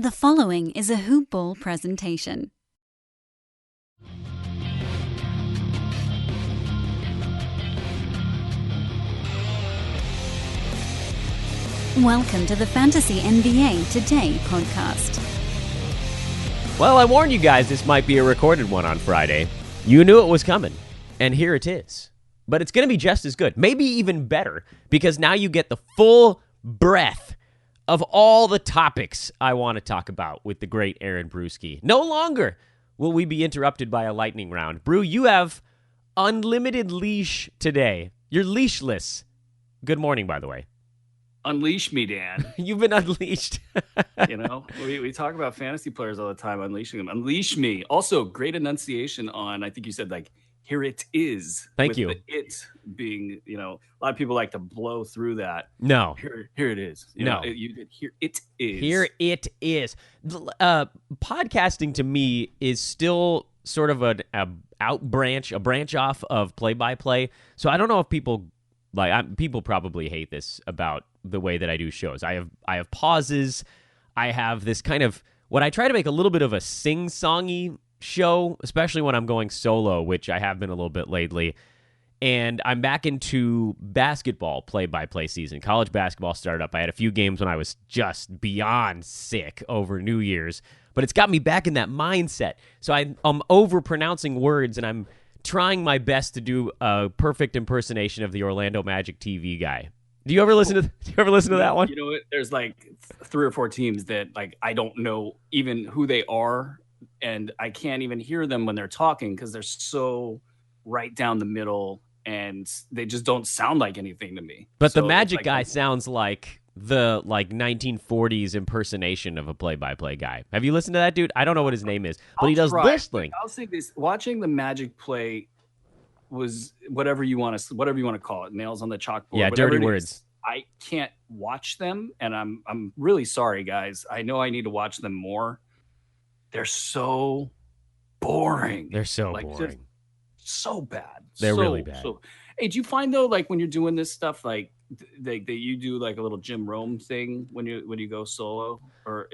The following is a Hoop Ball presentation. Welcome to the Fantasy NBA Today podcast. Well, I warned you guys this might be a recorded one on Friday. You knew it was coming, and here it is. But it's going to be just as good, maybe even better, because now you get the full breadth of all the topics I want to talk about with the great Aaron Bruski. No longer will we be interrupted by a lightning round. Brew, you have unlimited leash today. You're leashless. Good morning, by the way. Unleash me, Dan. You've been unleashed. You know, we talk about fantasy players all the time, unleashing them. Unleash me. Also, great enunciation on, I think you said, like, here it is. Thank you. The it being, you know, a lot of people like to blow through that. No. Here it is. You know, here it is. Here it is. Podcasting to me is still sort of a branch off of play-by-play. So I don't know if people people probably hate this about the way that I do shows. I have pauses. I have this kind of what I try to make a little bit of a sing-songy show, especially when I'm going solo, which I have been a little bit lately. And I'm back into basketball play-by-play season. College basketball started up. I had a few games when I was just beyond sick over New Year's, but it's got me back in that mindset. So I'm over-pronouncing words, and I'm trying my best to do a perfect impersonation of the Orlando Magic TV guy. Do you ever listen to that one? You know what? There's like 3 or 4 teams that like I don't know even who they are, and I can't even hear them when they're talking because they're so right down the middle and they just don't sound like anything to me. But so the Magic guy sounds like the 1940s impersonation of a play-by-play guy. Have you listened to that dude? I don't know what his name is, but he does this thing. I'll say this: watching the Magic play was whatever you want to call it, nails on the chalkboard. Yeah, dirty words. I can't watch them, and I'm really sorry, guys. I know I need to watch them more. They're so boring. They're so boring. So bad. They're really bad. Hey, do you find though, like when you're doing this stuff, like that you do like a little Jim Rome thing when you go solo, or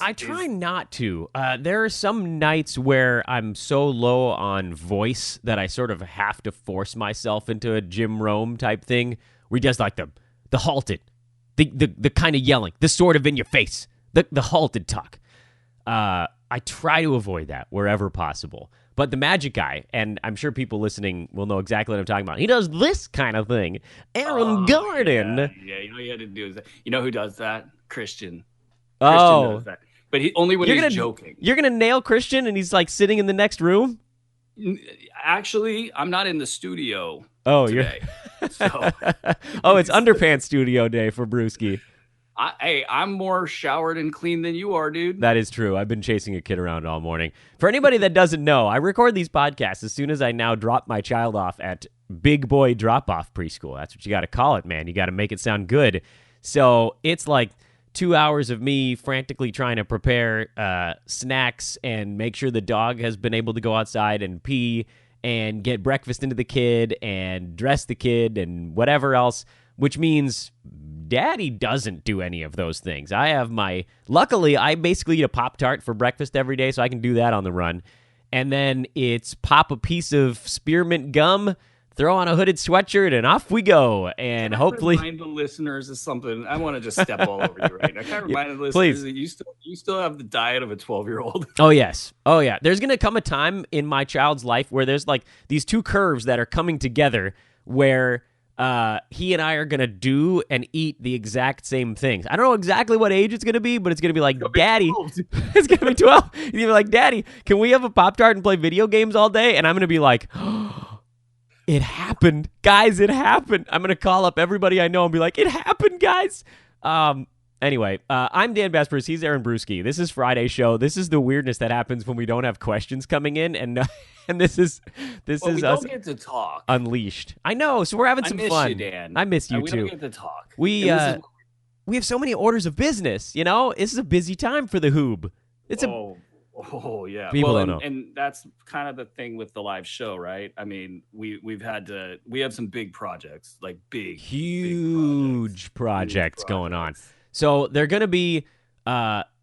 I try not to. There are some nights where I'm so low on voice that I sort of have to force myself into a Jim Rome type thing where he does like the halted, the kind of yelling, the sort of in your face, the halted talk. I try to avoid that wherever possible. But the Magic guy, and I'm sure people listening will know exactly what I'm talking about. He does this kind of thing. Aaron Gordon. Yeah, you know what you had to do is that. You know who does that? Christian. Oh. Christian does that. But only when he's joking. You're going to nail Christian and he's like sitting in the next room? Actually, I'm not in the studio today. So. Oh, it's underpants studio day for Bruski. I'm more showered and clean than you are, dude. That is true. I've been chasing a kid around all morning. For anybody that doesn't know, I record these podcasts as soon as I now drop my child off at Big Boy Drop-Off Preschool. That's what you got to call it, man. You got to make it sound good. So it's like 2 hours of me frantically trying to prepare snacks and make sure the dog has been able to go outside and pee and get breakfast into the kid and dress the kid and whatever else, which means Daddy doesn't do any of those things. Luckily, I basically eat a Pop-Tart for breakfast every day, so I can do that on the run. And then it's pop a piece of spearmint gum, throw on a hooded sweatshirt, and off we go. And hopefully, remind the listeners of something. I want to just step all over you right now. Can I remind the listeners please. That you still have the diet of a 12-year-old? Oh, yes. Oh, yeah. There's going to come a time in my child's life where there's like these two curves that are coming together where he and I are going to do and eat the exact same things. I don't know exactly what age it's going to be, but it's going to be like, Daddy, it's going to be 12. He's going to be like, Daddy, can we have a Pop-Tart and play video games all day? And I'm going to be like, oh, it happened. Guys, it happened. I'm going to call up everybody I know and be like, it happened, guys. Anyway, I'm Dan Besbris. He's Aaron Bruski. This is Friday's show. This is the weirdness that happens when we don't have questions coming in, and this is we us don't get to talk. Unleashed. I know, so we're having some fun. You, Dan. I miss you we too. We don't get to talk. We have so many orders of business. You know, this is a busy time for the Hoob. Oh yeah. People don't know. And that's kind of the thing with the live show, right? I mean, we have some big projects, like huge projects going on. So they're going to be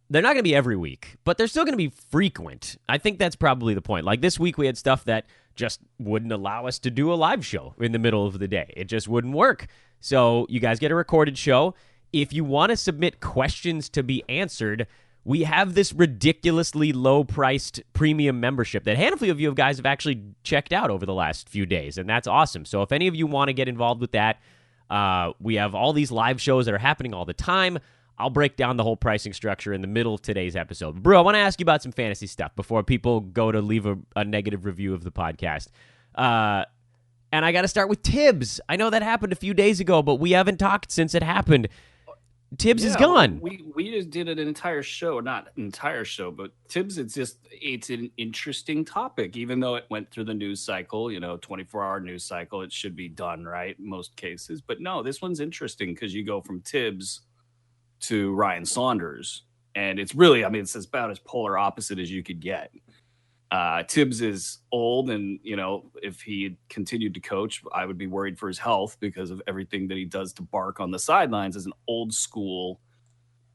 they're not going to be every week, but they're still going to be frequent. I think that's probably the point. Like this week, we had stuff that just wouldn't allow us to do a live show in the middle of the day. It just wouldn't work. So you guys get a recorded show. If you want to submit questions to be answered, we have this ridiculously low-priced premium membership that a handful of you guys have actually checked out over the last few days, and that's awesome. So if any of you want to get involved with that, we have all these live shows that are happening all the time. I'll break down the whole pricing structure in the middle of today's episode. Bro, I want to ask you about some fantasy stuff before people go to leave a negative review of the podcast. And I got to start with Tibbs. I know that happened a few days ago, but we haven't talked since it happened. Tibbs is gone. We just did an entire show, not an entire show, but Tibbs, it's an interesting topic, even though it went through the news cycle, 24-hour news cycle. It should be done, right? In most cases. But no, this one's interesting because you go from Tibbs to Ryan Saunders. And it's really, it's about as polar opposite as you could get. Tibbs is old, and, if he had continued to coach, I would be worried for his health because of everything that he does to bark on the sidelines as an old school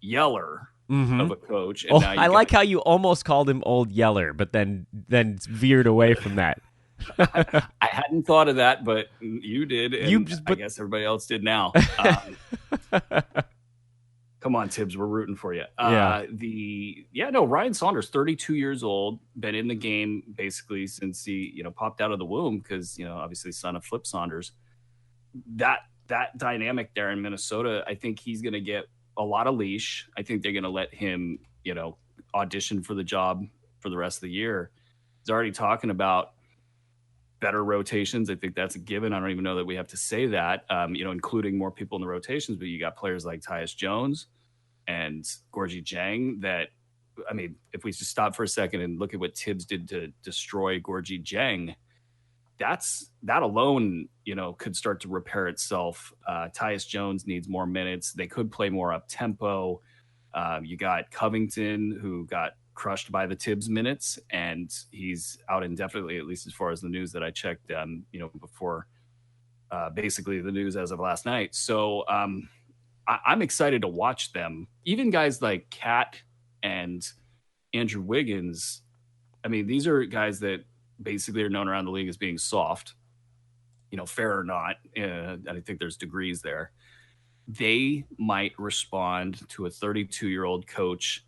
yeller of a coach. And I like how you almost called him Old Yeller, but then veered away from that. I hadn't thought of that, but you did, and I guess everybody else did now. Come on, Tibbs, we're rooting for you. Ryan Saunders, 32 years old, been in the game basically since he, popped out of the womb because, obviously son of Flip Saunders. That dynamic there in Minnesota, I think he's going to get a lot of leash. I think they're going to let him, audition for the job for the rest of the year. He's already talking about better rotations. I think that's a given. I don't even know that we have to say that, including more people in the rotations, but you got players like Tyus Jones and Gorgie Jang that, if we just stop for a second and look at what Tibbs did to destroy Gorgie Jang, that alone, could start to repair itself. Tyus Jones needs more minutes. They could play more up tempo. You got Covington, who got crushed by the Tibbs minutes, and he's out indefinitely, at least as far as the news that I checked, before basically the news as of last night. So I'm excited to watch them. Even guys like Cat and Andrew Wiggins, these are guys that basically are known around the league as being soft, fair or not. I think there's degrees there. They might respond to a 32-year-old coach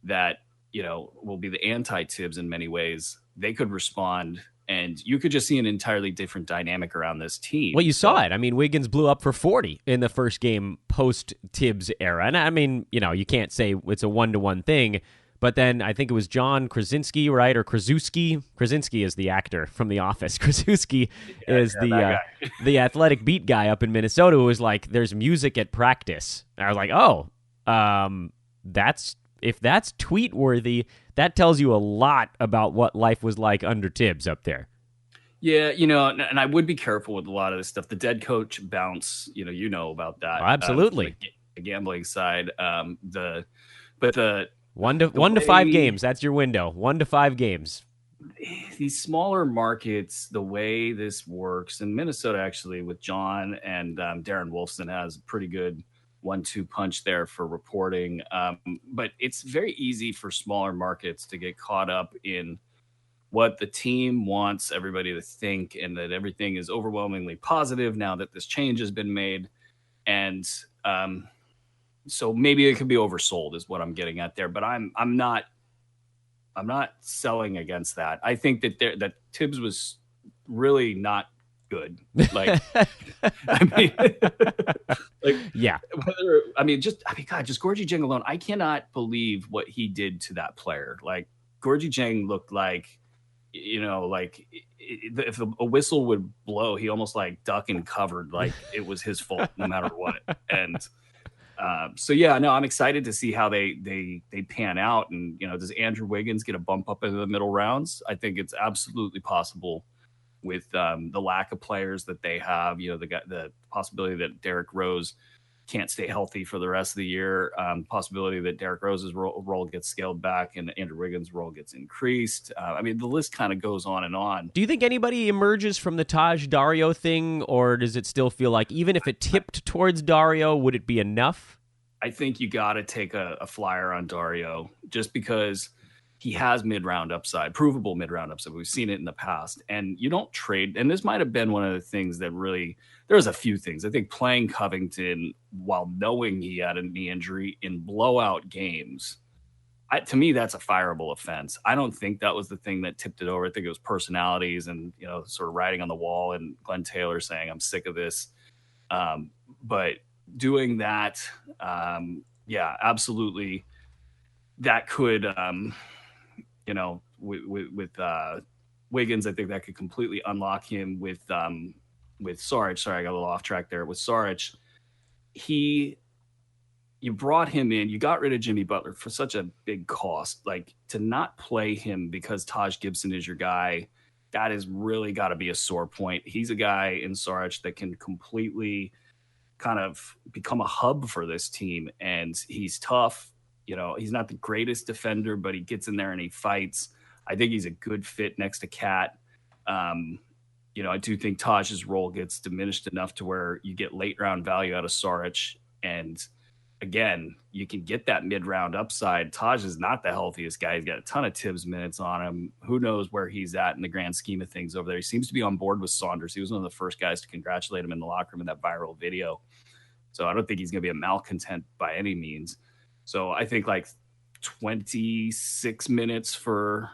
that, will be the anti-Tibbs in many ways. They could respond, and you could just see an entirely different dynamic around this team. Well, you saw it. Wiggins blew up for 40 in the first game post-Tibbs era. And you can't say it's a one-to-one thing, but then I think it was John Krasinski, right? Or Krasinski. Krasinski is the actor from The Office. Krasinski is the athletic beat guy up in Minnesota who was like, there's music at practice. And I was like, if that's tweet worthy, that tells you a lot about what life was like under Tibbs up there. Yeah, and I would be careful with a lot of this stuff. The dead coach bounce, about that. Oh, absolutely. The gambling side. The 1 to 5 games. That's your window. 1 to 5 games. These smaller markets, the way this works, and Minnesota actually with John and Darren Wolfson has a pretty good 1-2 punch there for reporting. But it's very easy for smaller markets to get caught up in what the team wants everybody to think, and that everything is overwhelmingly positive now that this change has been made. And so maybe it could be oversold is what I'm getting at there, but I'm not selling against that. I think that Tibbs was really not good. Like, yeah. Just Gorgie Jang alone. I cannot believe what he did to that player. Like, Gorgie Jang looked like, if a whistle would blow, he almost like duck and covered, like it was his fault no matter what. And I'm excited to see how they pan out. And, does Andrew Wiggins get a bump up into the middle rounds? I think it's absolutely possible with the lack of players that they have, the possibility that Derrick Rose can't stay healthy for the rest of the year, possibility that Derrick Rose's role gets scaled back and Andrew Wiggins' role gets increased. The list kind of goes on and on. Do you think anybody emerges from the Taj Dario thing, or does it still feel like even if it tipped towards Dario, would it be enough? I think you got to take a flyer on Dario just because he has mid-round upside, provable mid-round upside. We've seen it in the past, and you don't trade. And this might have been one of the things that really, there's a few things. I think playing Covington while knowing he had a knee injury in blowout games, to me, that's a fireable offense. I don't think that was the thing that tipped it over. I think it was personalities and, sort of writing on the wall and Glenn Taylor saying, I'm sick of this. But doing that, yeah, absolutely. That could, with Wiggins, I think that could completely unlock him with Saric. Sorry, I got a little off track there. With Saric, you brought him in, you got rid of Jimmy Butler for such a big cost. Like, to not play him because Taj Gibson is your guy, that has really got to be a sore point. He's a guy in Saric that can completely kind of become a hub for this team, and he's tough. He's not the greatest defender, but he gets in there and he fights. I think he's a good fit next to Cat. I do think Taj's role gets diminished enough to where you get late round value out of Saric. And again, you can get that mid-round upside. Taj is not the healthiest guy. He's got a ton of Tibbs minutes on him. Who knows where he's at in the grand scheme of things over there. He seems to be on board with Saunders. He was one of the first guys to congratulate him in the locker room in that viral video. So I don't think he's going to be a malcontent by any means. So I think like 26 minutes for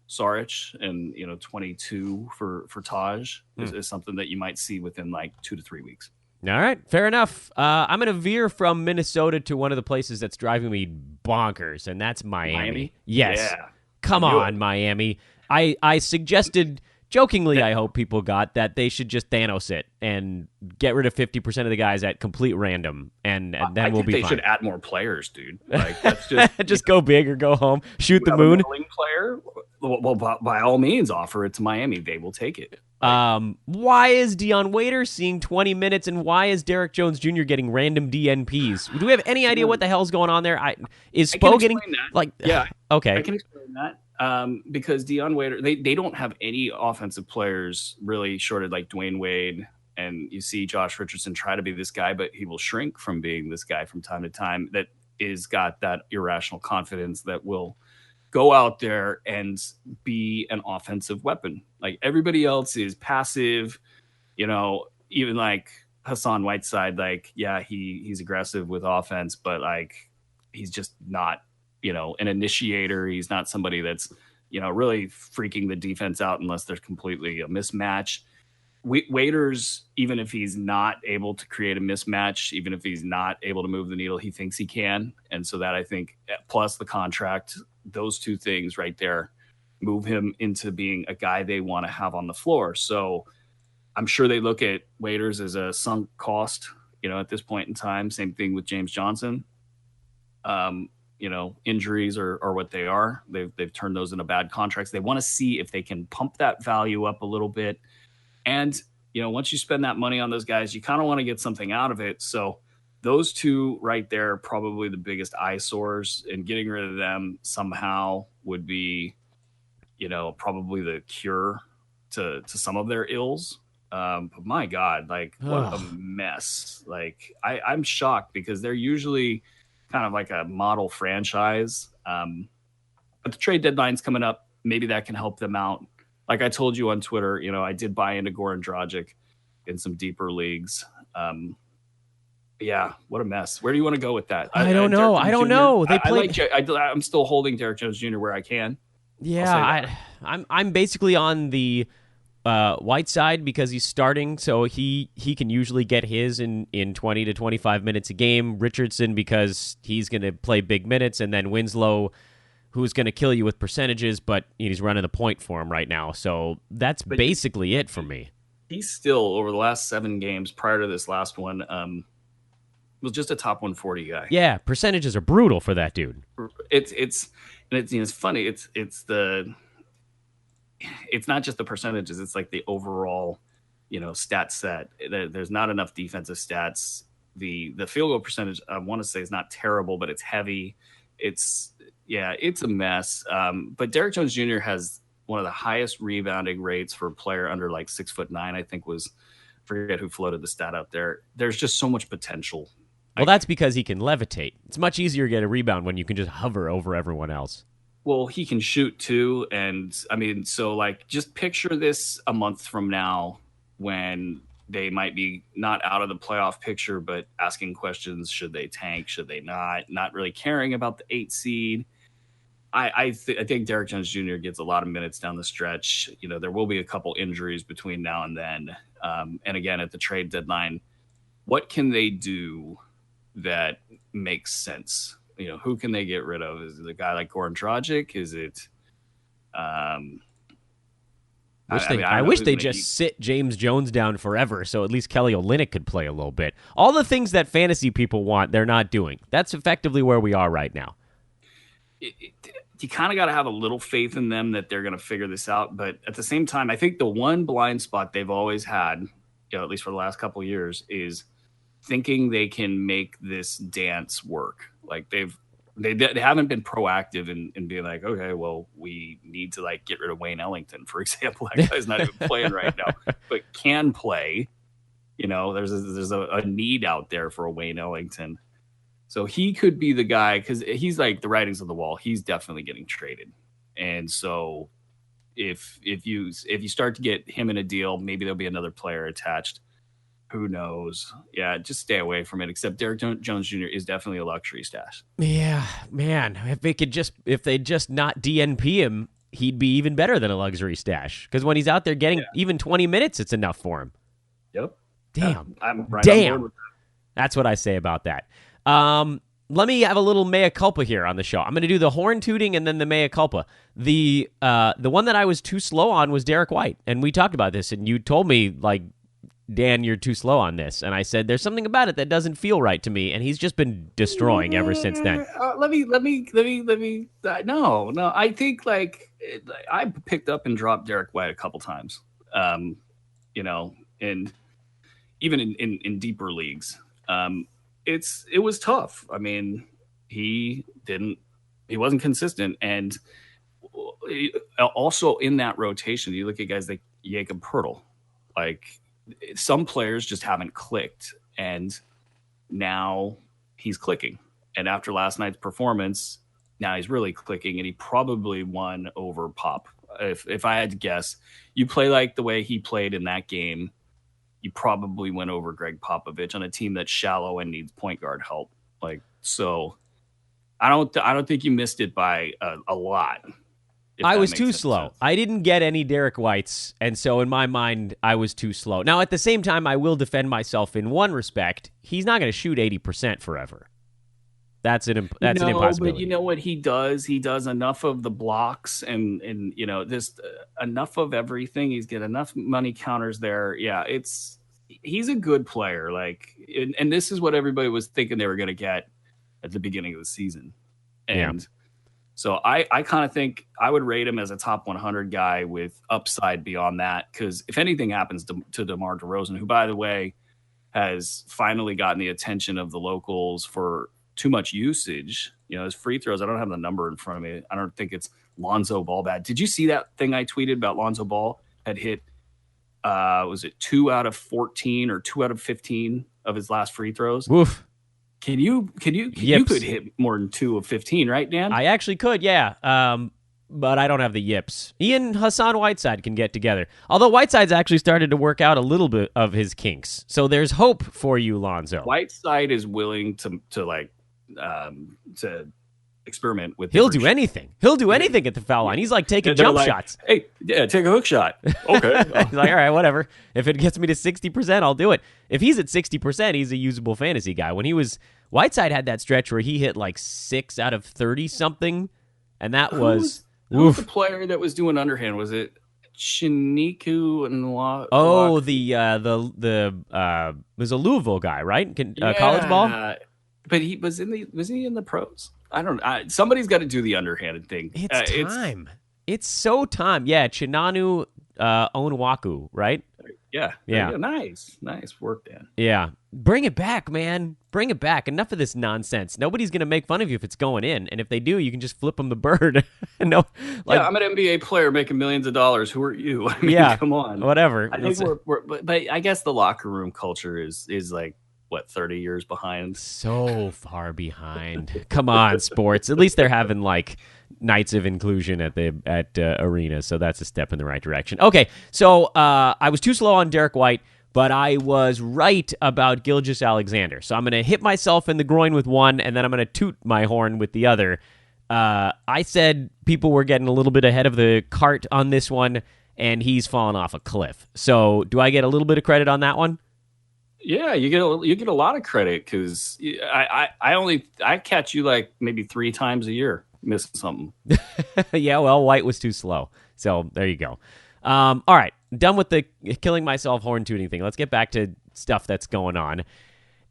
Saric and 22 for Taj is something that you might see within like 2 to 3 weeks. All right, fair enough. I'm going to veer from Minnesota to one of the places that's driving me bonkers, and that's Miami. Yes. Yeah. Come on, Miami. I suggested, jokingly, I hope people got, that they should just Thanos it and get rid of 50% of the guys at complete random, and then we'll be fine. They should add more players, dude. Like, that's just just go big or go home. Shoot the moon. A player, well, by all means, offer it to Miami. They will take it. Why is Dion Waiters seeing 20 minutes, and why is Derek Jones Jr. getting random DNPs? Do we have any idea what the hell's going on there? Is Spo getting that. Yeah? Okay, I can explain that. Because Dion Waiters, they don't have any offensive players really shorted like Dwayne Wade, and you see Josh Richardson try to be this guy, but he will shrink from being this guy from time to time. That is got that irrational confidence that will go out there and be an offensive weapon. Like, everybody else is passive, even like Hassan Whiteside, like, yeah, he's aggressive with offense, but like, he's just not, an initiator. He's not somebody that's, really freaking the defense out unless there's completely a mismatch. Waiters, even if he's not able to create a mismatch, even if he's not able to move the needle, he thinks he can. And so that, I think, plus the contract, those two things right there move him into being a guy they want to have on the floor. So I'm sure they look at Waiters as a sunk cost, at this point in time. Same thing with James Johnson. Injuries are what they are. They've turned those into bad contracts. They want to see if they can pump that value up a little bit. And, once you spend that money on those guys, you kind of want to get something out of it. So those two right there are probably the biggest eyesores, and getting rid of them somehow would be, probably the cure to some of their ills. But my God, like, what a mess. Like, I'm shocked because they're usually kind of like a model franchise. But the trade deadline's coming up. Maybe that can help them out. Like I told you on Twitter, I did buy into Goran Dragic in some deeper leagues. Yeah, what a mess. Where do you want to go with that? I don't know. They played. I'm still holding Derek Jones Jr. where I can. Yeah, I'm basically on the White side because he's starting, so he can usually get his in 20 to 25 minutes a game. Richardson because he's going to play big minutes, and then Winslow, who's going to kill you with percentages, but he's running the point for him right now. So that's basically it for me. He's still, over the last 7 games prior to this last one, was just a top 140 guy. Yeah, percentages are brutal for that dude. It's funny. It's not just the percentages. It's like the overall, stat set. There's not enough defensive stats. The field goal percentage, I want to say, is not terrible, but it's heavy. It's a mess. But Derek Jones Jr. has one of the highest rebounding rates for a player under like 6'9", I think forget who floated the stat out there. There's just so much potential Well, that's because he can levitate. It's much easier to get a rebound when you can just hover over everyone else. Well, he can shoot too. And I mean, so like just picture this a month from now when they might be not out of the playoff picture, but asking questions. Should they tank? Should they not really caring about the 8 seed. I think Derek Jones Jr. gets a lot of minutes down the stretch. You know, there will be a couple injuries between now and then. And again, at the trade deadline, what can they do that makes sense? You know, who can they get rid of? Is it a guy like Goran Dragic? Is it? I wish they just sit James Jones down forever, so at least Kelly Olynyk could play a little bit. All the things that fantasy people want, they're not doing. That's effectively where we are right now. You kind of got to have a little faith in them that they're going to figure this out. But at the same time, I think the one blind spot they've always had, you know, at least for the last couple of years, is thinking they can make this dance work. Like they haven't been proactive in being like, okay, well, we need to like get rid of Wayne Ellington, for example. That guy's not even playing right now, but can play. You know, there's a need out there for a Wayne Ellington. So he could be the guy because he's like the writings on the wall. He's definitely getting traded. And so if you start to get him in a deal, maybe there'll be another player attached. Who knows? Yeah, just stay away from it. Except Derek Jones Jr. is definitely a luxury stash. Yeah, man. If they just not DNP him, he'd be even better than a luxury stash. Because when he's out there getting even 20 minutes, it's enough for him. Yep. Damn. I'm right on board with that. That's what I say about that. Let me have a little mea culpa here on the show. I'm going to do the horn tooting and then the mea culpa. The one that I was too slow on was Derek White, and we talked about this, and you told me like, Dan, you're too slow on this. And I said, there's something about it that doesn't feel right to me. And he's just been destroying ever since then. Let me. No. I think like I picked up and dropped Derek White a couple times, you know, and even in deeper leagues, it was tough. I mean, he wasn't consistent. And also in that rotation, you look at guys like Jakob Poeltl, like, some players just haven't clicked, and now he's clicking. And after last night's performance, now he's really clicking, and he probably won over Pop. If I had to guess, you play like the way he played in that game, you probably went over Greg Popovich on a team that's shallow and needs point guard help. Like, so I don't think you missed it by a lot. I was too slow. I didn't get any Derek Whites, and so in my mind, I was too slow. Now, at the same time, I will defend myself in one respect. He's not going to shoot 80% forever. That's an impossibility. But you know what he does? He does enough of the blocks and you know, just enough of everything. He's got enough money counters there. Yeah, he's a good player. Like, and this is what everybody was thinking they were going to get at the beginning of the season. And yeah. So I kind of think I would rate him as a top 100 guy with upside beyond that, because if anything happens to DeMar DeRozan, who, by the way, has finally gotten the attention of the locals for too much usage, you know, his free throws, I don't have the number in front of me. I don't think it's Lonzo Ball bad. Did you see that thing I tweeted about Lonzo Ball had hit, was it 2 out of 14 or 2 out of 15 of his last free throws? Woof. You could hit more than 2 of 15, right, Dan? I actually could, yeah. But I don't have the yips. He and Hassan Whiteside can get together. Although Whiteside's actually started to work out a little bit of his kinks. So there's hope for you, Lonzo. Whiteside is willing to experiment with. He'll do anything. He'll do anything at the foul line. He's like taking jump shots. Hey, yeah, take a hook shot. Okay. He's like, all right, whatever. If it gets me to 60%, I'll do it. If he's at 60%, he's a usable fantasy guy. Whiteside had that stretch where he hit like 6 out of 30 something, and that was who was the player that was doing underhand? Was it Shiniku and was a Louisville guy, right? College ball. But was he in the pros? I don't know. Somebody's got to do the underhanded thing. It's time. It's so time. Yeah, Chinanu Onwaku, right? Yeah. Nice work, Dan. Yeah. Bring it back, man. Bring it back. Enough of this nonsense. Nobody's going to make fun of you if it's going in. And if they do, you can just flip them the bird. I'm an NBA player making millions of dollars. Who are you? I mean, come on. Whatever. I think but I guess the locker room culture is like what, 30 years behind? So far behind. Come on, sports. At least they're having like nights of inclusion at the arena, so that's a step in the right direction. Okay, so I was too slow on Derek White, but I was right about Gilgeous-Alexander. So I'm going to hit myself in the groin with one, and then I'm going to toot my horn with the other. I said people were getting a little bit ahead of the cart on this one, and he's fallen off a cliff. So do I get a little bit of credit on that one? Yeah, you get a lot of credit because I catch you like maybe 3 times a year missing something. Yeah, well, White was too slow. So there you go. All right, done with the killing myself horn tooting thing. Let's get back to stuff that's going on.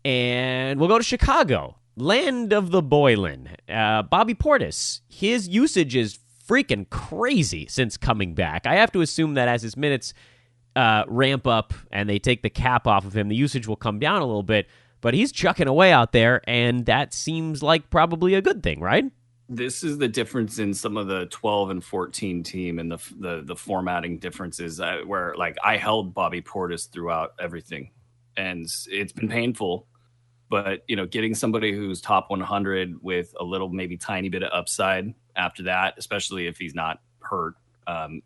And we'll go to Chicago, land of the Boylan. Bobby Portis, his usage is freaking crazy since coming back. I have to assume that as his minutes ramp up and they take the cap off of him, the usage will come down a little bit, but he's chucking away out there, and that seems like probably a good thing, right? This is the difference in some of the 12 and 14 team and the formatting differences where like I held Bobby Portis throughout everything, and it's been painful. But, getting somebody who's top 100 with a little, maybe tiny bit of upside after that, especially if he's not hurt,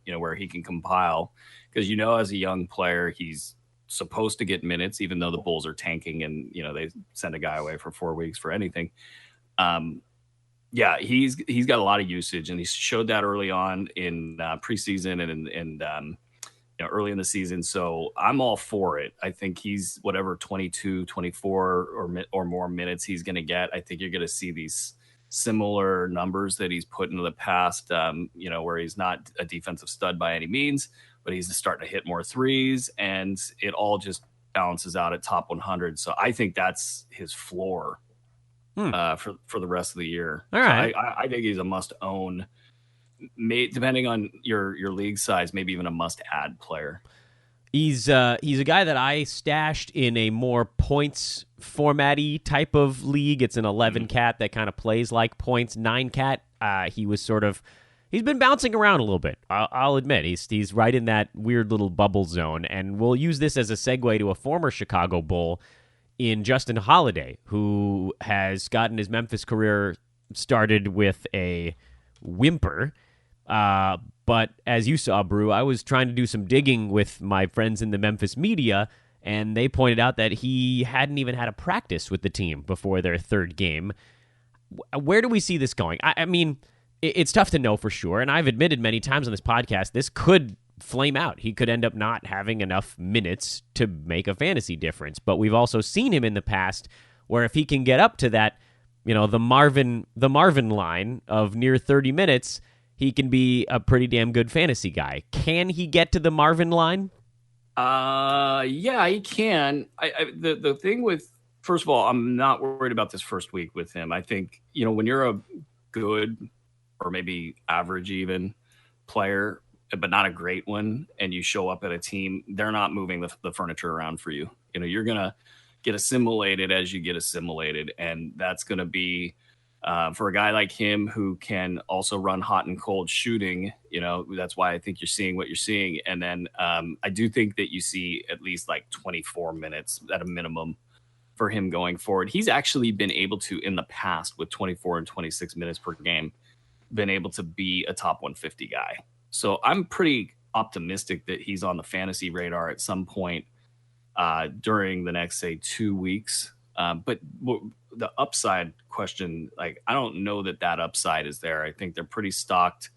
where he can compile. Because, as a young player, he's supposed to get minutes, even though the Bulls are tanking and, they send a guy away for 4 weeks for anything. Yeah, he's got a lot of usage, and he showed that early on in preseason and early in the season. So I'm all for it. I think he's whatever 22, 24 or more minutes he's going to get. I think you're going to see these similar numbers that he's put into the past, where he's not a defensive stud by any means, but he's starting to hit more threes, and it all just balances out at top 100. So I think that's his floor for the rest of the year. All right. So I think he's a must own. Depending on your league size, maybe even a must-add player. He's a guy that I stashed in a more points formatty type of league. It's an 11 cat that kind of plays like points. 9 cat, he's been bouncing around a little bit. I'll admit he's right in that weird little bubble zone, and we'll use this as a segue to a former Chicago Bull in Justin Holiday, who has gotten his Memphis career started with a whimper. But as you saw, Brew, I was trying to do some digging with my friends in the Memphis media, and they pointed out that he hadn't even had a practice with the team before their third game. Where do we see this going? I mean, it's tough to know for sure, and I've admitted many times on this podcast, this could flame out. He could end up not having enough minutes to make a fantasy difference, but we've also seen him in the past where if he can get up to that, the Marvin line of near 30 minutes, he can be a pretty damn good fantasy guy. Can he get to the Marvin line? Yeah, he can. The thing with, first of all, I'm not worried about this first week with him. I think, when you're a good or maybe average even player, but not a great one, and you show up at a team, they're not moving the furniture around for you. You're going to get assimilated as you get assimilated, and that's going to be for a guy like him who can also run hot and cold shooting, that's why I think you're seeing what you're seeing. And then I do think that you see at least like 24 minutes at a minimum for him going forward. He's actually been able to, in the past, with 24 and 26 minutes per game, been able to be a top 150 guy. So I'm pretty optimistic that he's on the fantasy radar at some point during the next, say, 2 weeks. But the upside question, like, I don't know that upside is there. I think they're pretty stocked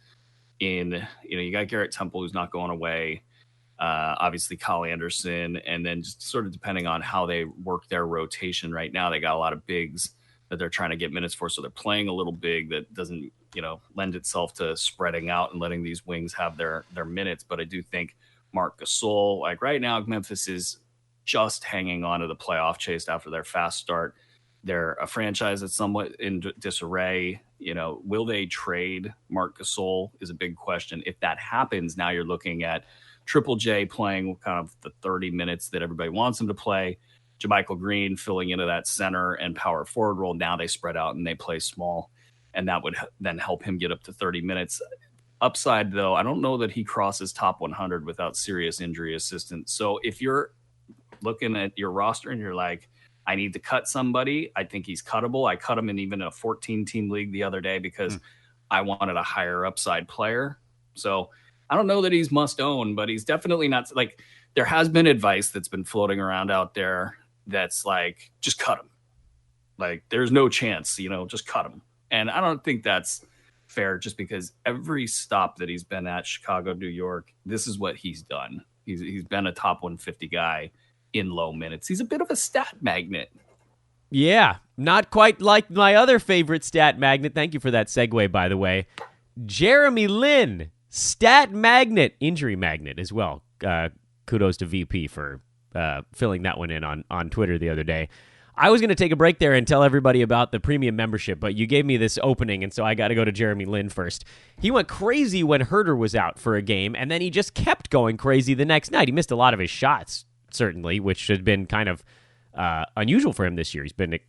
in, you got Garrett Temple, who's not going away. Obviously Kyle Anderson, and then just sort of depending on how they work their rotation right now, they got a lot of bigs that they're trying to get minutes for. So they're playing a little big that doesn't, lend itself to spreading out and letting these wings have their minutes. But I do think Marc Gasol, like right now, Memphis is just hanging on to the playoff chase after their fast start. They're a franchise that's somewhat in disarray. Will they trade Marc Gasol is a big question. If that happens, now you're looking at Triple J playing kind of the 30 minutes that everybody wants him to play. JaMychal Green filling into that center and power forward role. Now they spread out and they play small, and that would then help him get up to 30 minutes. Upside, though, I don't know that he crosses top 100 without serious injury assistance. So if you're looking at your roster and you're like, I need to cut somebody. I think he's cuttable. I cut him in even a 14-team league the other day because I wanted a higher upside player. So I don't know that he's must own, but he's definitely not like there has been advice that's been floating around out there that's like, just cut him. Like there's no chance, just cut him. And I don't think that's fair just because every stop that he's been at, Chicago, New York, this is what he's done. He's been a top 150 guy in low minutes. He's a bit of a stat magnet. Yeah, not quite like my other favorite stat magnet. Thank you for that segue, by the way. Jeremy Lin, stat magnet, injury magnet as well. Kudos to VP for filling that one in on Twitter the other day. I was going to take a break there and tell everybody about the premium membership, but you gave me this opening, and so I got to go to Jeremy Lin first. He went crazy when Herter was out for a game, and then he just kept going crazy the next night. He missed a lot of his shots, certainly, which had been kind of unusual for him this year. He's been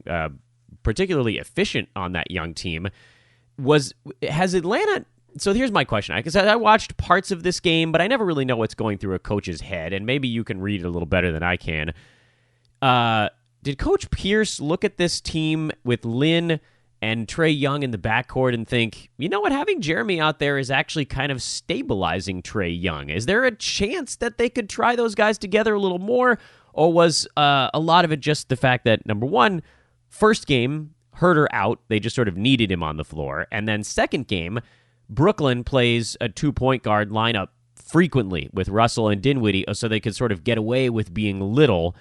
particularly efficient on that young team. Has Atlanta... So here's my question. Because I watched parts of this game, but I never really know what's going through a coach's head, and maybe you can read it a little better than I can. Did Coach Pierce look at this team with Lin and Trae Young in the backcourt and think, you know what, having Jeremy out there is actually kind of stabilizing Trae Young? Is there a chance that they could try those guys together a little more? Or was a lot of it just the fact that, number one, first game, Herter out, they just sort of needed him on the floor. And then second game, Brooklyn plays a 2-point guard lineup frequently with Russell and Dinwiddie so they could sort of get away with being little.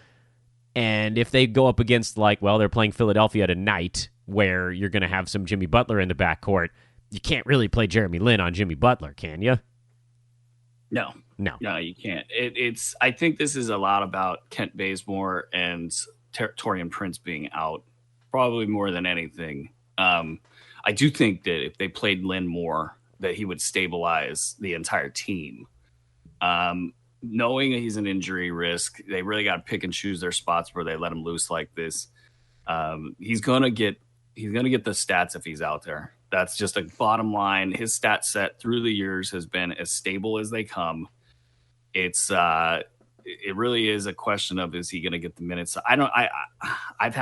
And if they go up against, they're playing Philadelphia tonight, where you're going to have some Jimmy Butler in the backcourt, you can't really play Jeremy Lin on Jimmy Butler, can you? No, you can't. I think this is a lot about Kent Bazemore and Taurean Prince being out, probably more than anything. I do think that if they played Lin more, that he would stabilize the entire team. Knowing he's an injury risk, they really got to pick and choose their spots where they let him loose like this. He's gonna get the stats if he's out there. That's just a bottom line. His stat set through the years has been as stable as they come. It really is a question of, is he going to get the minutes? I've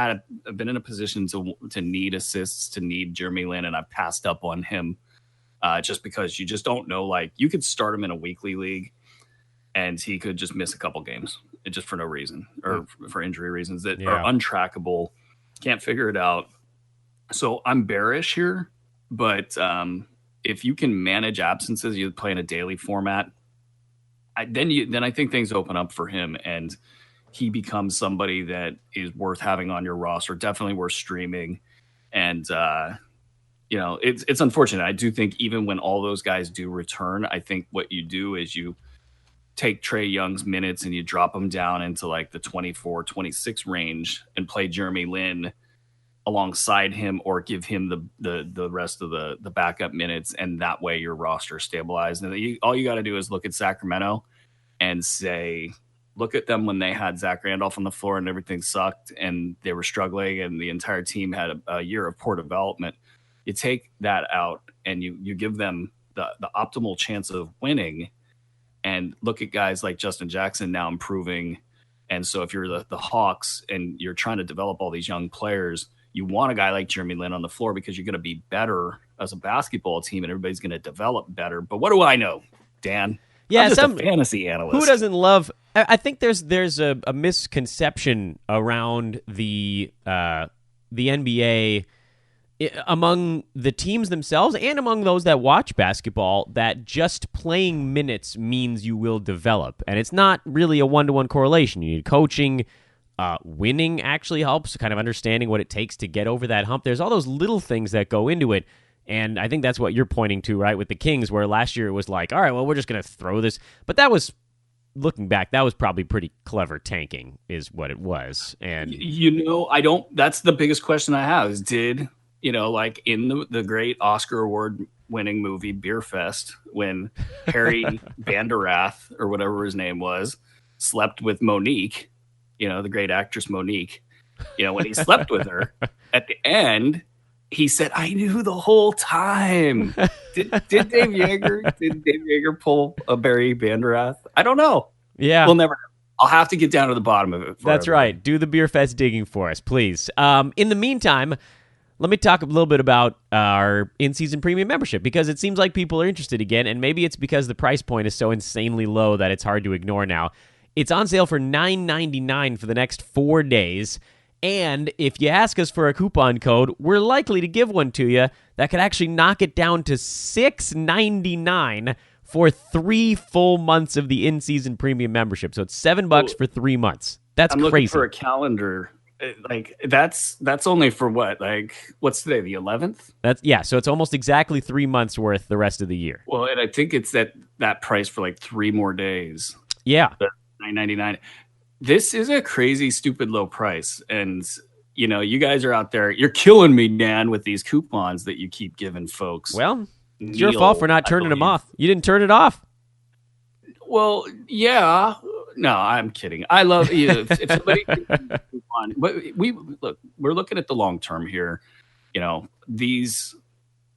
been in a position to need assists, to need Jeremy Lin, and I've passed up on him just because you just don't know. Like, you could start him in a weekly league and he could just miss a couple games just for no reason, or for injury reasons that are untrackable. Can't figure it out. So I'm bearish here, but if you can manage absences, you play in a daily format, then I think things open up for him, and he becomes somebody that is worth having on your roster, definitely worth streaming. And it's unfortunate. I do think even when all those guys do return, I think what you do is you take Trae Young's minutes and you drop him down into like the 24, 26 range and play Jeremy Lin alongside him, or give him the rest of the backup minutes, and that way your roster is stabilized. And all you got to do is look at Sacramento and say, look at them when they had Zach Randolph on the floor and everything sucked and they were struggling and the entire team had a year of poor development. You take that out and you give them the optimal chance of winning, and look at guys like Justin Jackson now improving. And so if you're the Hawks and you're trying to develop all these young players, you want a guy like Jeremy Lin on the floor because you're going to be better as a basketball team and everybody's going to develop better. But what do I know, Dan? Yeah, I'm just a fantasy analyst. Who doesn't love? I think there's a misconception around the NBA among the teams themselves and among those that watch basketball, that just playing minutes means you will develop, and it's not really a 1-to-1 correlation. You need coaching. Winning actually helps, kind of understanding what it takes to get over that hump. There's all those little things that go into it. And I think that's what you're pointing to, right, with the Kings, where last year it was like, all right, well, we're just going to throw this. But that was, looking back, that was probably pretty clever tanking is what it was. And that's the biggest question I have is like in the great Oscar award winning movie Beer Fest, when Harry Vanderath, or whatever his name was, slept with Monique, the great actress Monique, when he slept with her at the end, he said, I knew the whole time. Did Dave Yeager pull a Barry Vanderath? I don't know. Yeah. We'll never know. I'll have to get down to the bottom of it. That's right. Do the Beer Fest digging for us, please. In the meantime, let me talk a little bit about our in-season premium membership, because it seems like people are interested again, and maybe it's because the price point is so insanely low that it's hard to ignore now. It's on sale for $9.99 for the next 4 days, and if you ask us for a coupon code, we're likely to give one to you that could actually knock it down to $6.99 for 3 full months of the in-season premium membership. So it's $7 for 3 months. That's I'm crazy. looking for a calendar. Like that's only for what? Like what's today? The 11th? So it's almost exactly 3 months worth the rest of the year. Well, and I think it's that price for like 3 more days. Yeah. $9.99. This is a crazy, stupid low price. And you guys are out there. You're killing me, Dan, with these coupons that you keep giving folks. Well, it's your fault for not turning them off. You didn't turn it off. Well, yeah. No, I'm kidding. I love you. If somebody can coupon, but we're looking at the long term here. These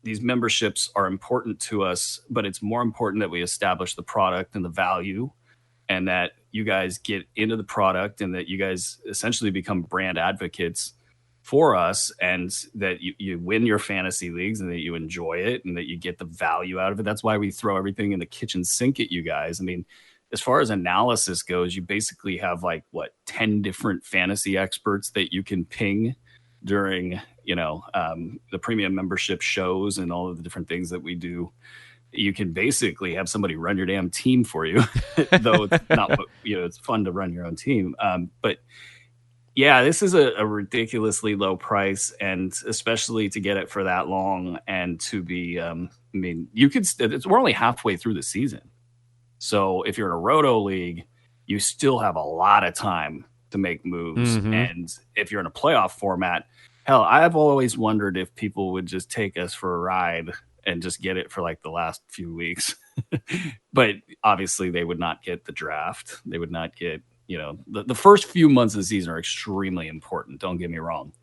memberships are important to us, but it's more important that we establish the product and the value, and that you guys get into the product, and that you guys essentially become brand advocates for us, and that you win your fantasy leagues, and that you enjoy it, and that you get the value out of it. That's why we throw everything in the kitchen sink at you guys. I mean, as far as analysis goes, you basically have 10 different fantasy experts that you can ping during, the premium membership shows and all of the different things that we do. You can basically have somebody run your damn team for you, though it's not, it's fun to run your own team. But yeah, this is a ridiculously low price, and especially to get it for that long, and to be, we're only halfway through the season. So if you're in a roto league, you still have a lot of time to make moves. Mm-hmm. And if you're in a playoff format, hell, I've always wondered if people would just take us for a ride and just get it for the last few weeks. But obviously they would not get the draft. They would not get, the first few months of the season are extremely important. Don't get me wrong.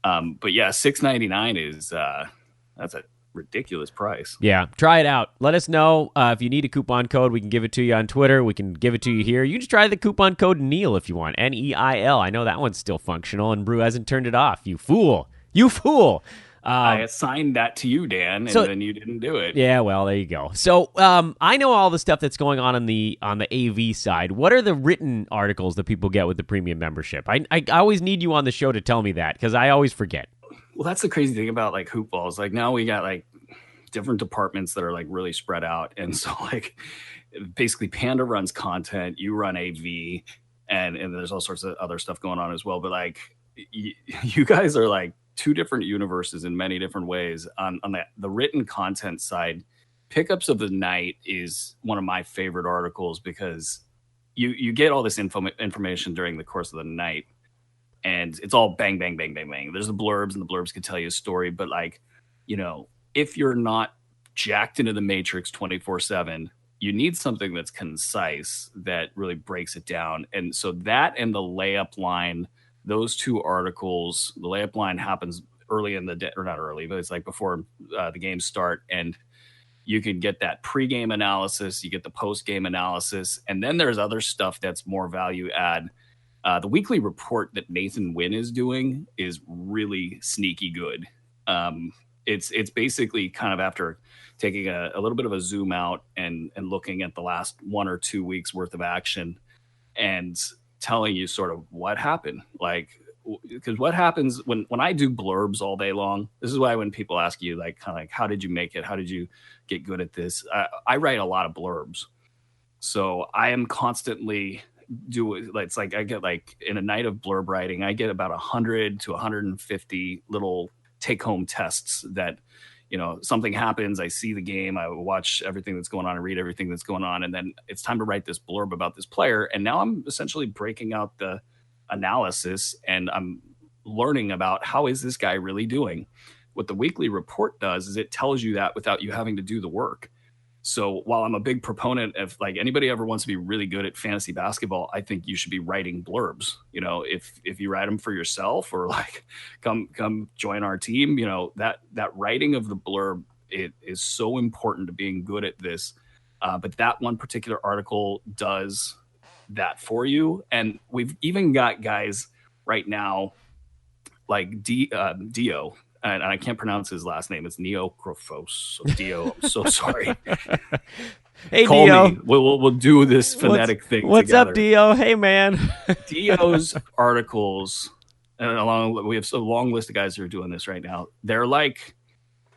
But yeah, $6.99 is, that's a ridiculous price. Yeah, try it out. Let us know if you need a coupon code. We can give it to you on Twitter. We can give it to you here. You can just try the coupon code Neil if you want. NEIL. I know that one's still functional, and Brew hasn't turned it off. You fool. I assigned that to you, Dan, and then you didn't do it. Yeah, well, there you go. So I know all the stuff that's going on the AV side. What are the written articles that people get with the premium membership? I always need you on the show to tell me that, because I always forget. Well, that's the crazy thing about hoop balls. Now we got different departments that are really spread out. And so basically Panda runs content, you run AV, and there's all sorts of other stuff going on as well. But you guys are 2 different universes in many different ways. On the written content side, Pickups of the Night is one of my favorite articles, because you get all this information during the course of the night. And it's all bang, bang, bang, bang, bang. There's the blurbs, and the blurbs can tell you a story. But if you're not jacked into the matrix 24/7, you need something that's concise, that really breaks it down. And so that and the layup line, those 2 articles, the layup line happens early in the day, or not early, but it's before the games start. And you can get that pregame analysis, you get the postgame analysis, and then there's other stuff that's more value add. The weekly report that Nathan Wynn is doing is really sneaky good. It's basically kind of after taking a little bit of a zoom out and looking at the last 1 or 2 weeks worth of action, and telling you sort of what happened. Because what happens when I do blurbs all day long, this is why when people ask you how did you make it? How did you get good at this? I write a lot of blurbs. So I am constantly it's I get in a night of blurb writing, I get about 100 to 150 little take home tests that, something happens. I see the game, I watch everything that's going on, and read everything that's going on. And then it's time to write this blurb about this player. And now I'm essentially breaking out the analysis, and I'm learning about how is this guy really doing. What the weekly report does is it tells you that without you having to do the work. So while I'm a big proponent of anybody ever wants to be really good at fantasy basketball, I think you should be writing blurbs. If you write them for yourself, or come join our team, that writing of the blurb, it is so important to being good at this. But that one particular article does that for you. And we've even got guys right now like Dio, and I can't pronounce his last name. It's Neocrophos. So Dio, I'm so sorry. Hey, Call Dio. me. We'll do this phonetic thing What's together. up, Dio? Hey, man. Dio's articles, and we have a long list of guys who are doing this right now. They're like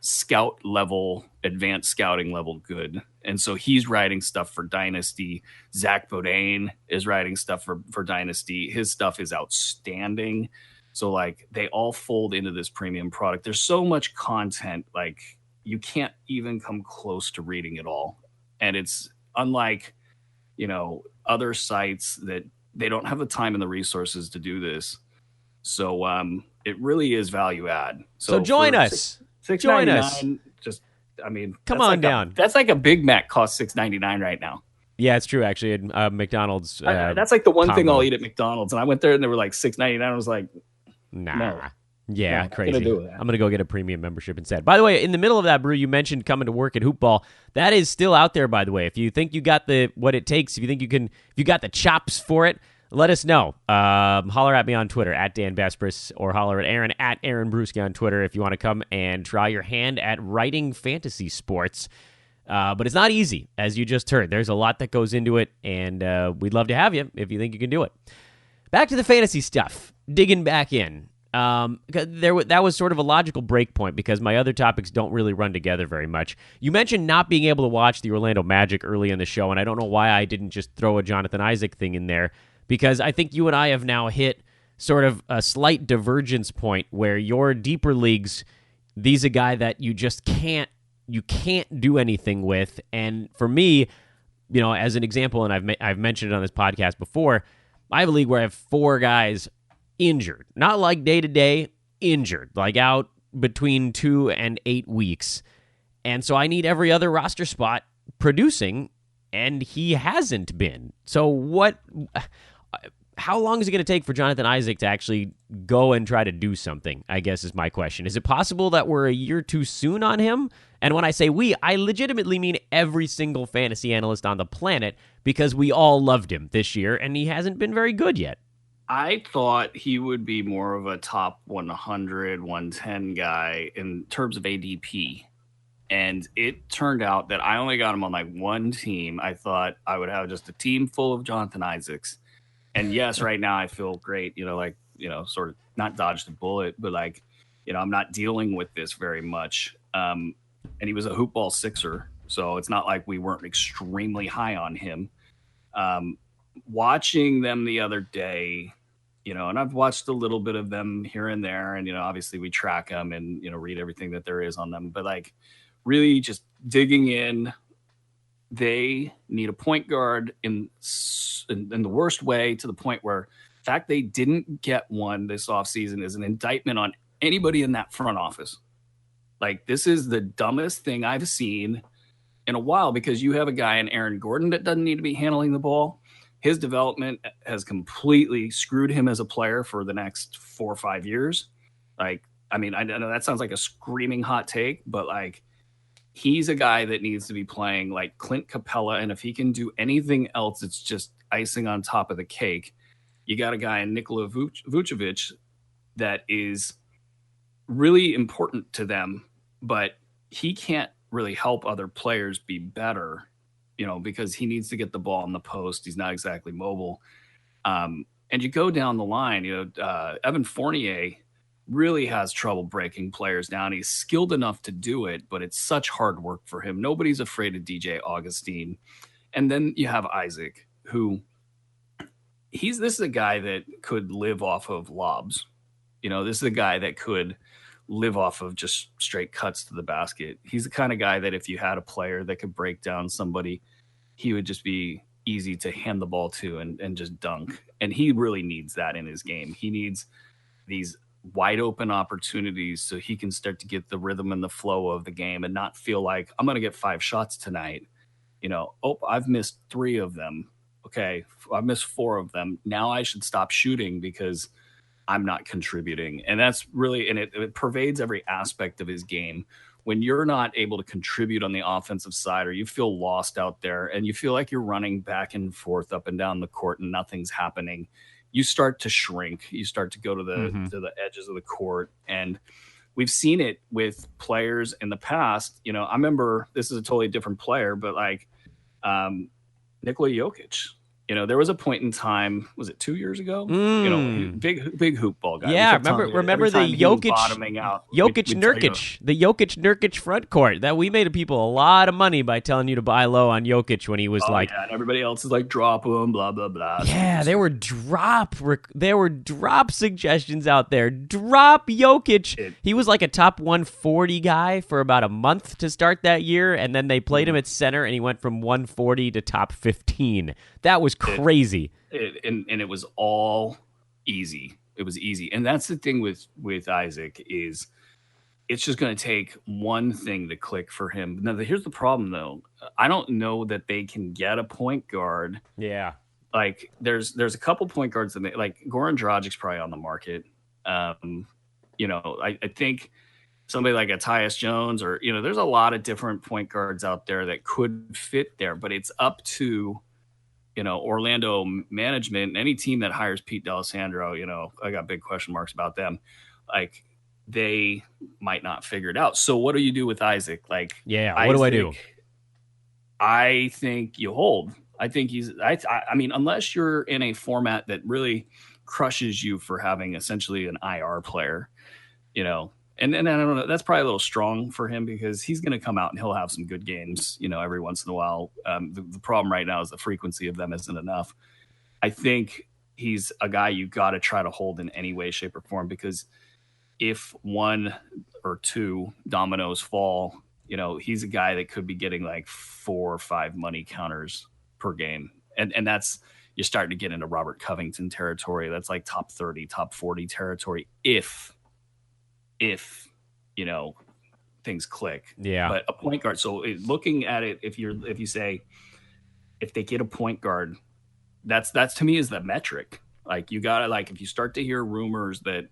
scout level, advanced scouting level good. And so he's writing stuff for Dynasty. Zach Bodine is writing stuff for Dynasty. His stuff is outstanding. So like they all fold into this premium product. There's so much content, like you can't even come close to reading it all. And it's unlike, other sites that they don't have the time and the resources to do this. So it really is value add. So join us. Join us. Come on down. That's like a Big Mac costs $6.99 right now. Yeah, it's true. Actually, at McDonald's. That's like the one thing combo. I'll eat at McDonald's. And I went there and they were like $6.99. I was like, nah. No. Yeah, No, crazy. gonna do that. I'm going to go get a premium membership instead. By the way, in the middle of that, Brew, you mentioned coming to work at Hoopball. That is still out there, by the way. If you think you got what it takes, if you got the chops for it, let us know. Holler at me on Twitter, at Dan Besbris, or holler at Aaron, at Aaron Bruski on Twitter if you want to come and try your hand at writing fantasy sports. But it's not easy, as you just heard. There's a lot that goes into it, and we'd love to have you if you think you can do it. Back to the fantasy stuff, digging back in. That was sort of a logical break point because my other topics don't really run together very much. You mentioned not being able to watch the Orlando Magic early in the show, and I don't know why I didn't just throw a Jonathan Isaac thing in there, because I think you and I have now hit sort of a slight divergence point where your deeper leagues, these a guy that you just can't do anything with. And for me, as an example, and I've mentioned it on this podcast before, I have a league where I have 4 guys injured, not like day-to-day, injured, like out between 2 and 8 weeks. And so I need every other roster spot producing, and he hasn't been. So how long is it going to take for Jonathan Isaac to actually go and try to do something, I guess is my question. Is it possible that we're a year too soon on him? And when I say we, I legitimately mean every single fantasy analyst on the planet, because we all loved him this year, and he hasn't been very good yet. I thought he would be more of a top 100, 110 guy in terms of ADP. And it turned out that I only got him on like one team. I thought I would have just a team full of Jonathan Isaacs. And yes, right now I feel great, sort of not dodged a bullet, but I'm not dealing with this very much. And he was a hoopball sixer. So it's not like we weren't extremely high on him. Watching them the other day, and I've watched a little bit of them here and there, and obviously we track them and read everything that there is on them, but really just digging in, they need a point guard in the worst way, to the point where the fact they didn't get one this offseason is an indictment on anybody in that front office. This is the dumbest thing I've seen in a while, because you have a guy in Aaron Gordon that doesn't need to be handling the ball. His development has completely screwed him as a player for the next 4 or 5 years. I know that sounds like a screaming hot take, but he's a guy that needs to be playing like Clint Capella. And if he can do anything else, it's just icing on top of the cake. You got a guy in Nikola Vucevic that is really important to them, but he can't really help other players be better, because he needs to get the ball in the post. He's not exactly mobile. And you go down the line, Evan Fournier really has trouble breaking players down. He's skilled enough to do it, but it's such hard work for him. Nobody's afraid of DJ Augustine. And then you have Isaac, who this is a guy that could live off of lobs. This is a guy that could live off of just straight cuts to the basket. He's the kind of guy that if you had a player that could break down somebody, he would just be easy to hand the ball to and just dunk. And he really needs that in his game. He needs these wide open opportunities so he can start to get the rhythm and the flow of the game and not feel like I'm going to get 5 shots tonight. I've missed 3 of them. Okay, I've missed 4 of them. Now I should stop shooting because I'm not contributing. And that's really, and it pervades every aspect of his game, when you're not able to contribute on the offensive side, or you feel lost out there and you feel like you're running back and forth up and down the court and nothing's happening, you start to shrink. You start to go to the edges of the court. And we've seen it with players in the past. You know, I remember, this is a totally different player, but like Nikola Jokic. You know, there was a point in time, was it 2 years ago? You know, big hoop ball guy. Yeah, remember the Jokic bottoming out. Nurkic, the Jokic Nurkic front court that we made people a lot of money by telling you to buy low on Jokic when he was and everybody else is like drop him, blah blah blah. Yeah, there were drop suggestions out there. Drop Jokic. He was like a top 140 guy for about a month to start that year, and then they played him at center, and he went from 140 to top 15. That was crazy. And it was all easy. It was easy. And that's the thing with Isaac, is it's just going to take one thing to click for him. Now, here's the problem, though. I don't know that they can get a point guard. Yeah. Like, there's a couple point guards that like Goran Dragic's probably on the market. You know, I think somebody like a Tyus Jones, or, you know, there's a lot of different point guards out there that could fit there, but it's up to, you know, Orlando management, any team that hires Pete D'Alessandro. You know, I got big question marks about them. Like, they might not figure it out. So what do you do with Isaac? Like, what do I do? I think you hold. I think I mean, unless you're in a format that really crushes you for having essentially an IR player, you know, and I don't know, that's probably a little strong for him, because he's going to come out and he'll have some good games, you know, every once in a while. The problem right now is the frequency of them isn't enough. I think he's a guy you got to try to hold in any way, shape, or form, because if one or two dominoes fall, you know, he's a guy that could be getting like 4 or 5 money counters per game. And that's, you're starting to get into Robert Covington territory. That's like top 30, top 40 territory. If, you know, things click. Yeah. But a point guard. So looking at it, if you say, if they get a point guard, that's to me is the metric. Like, you gotta, like, if you start to hear rumors that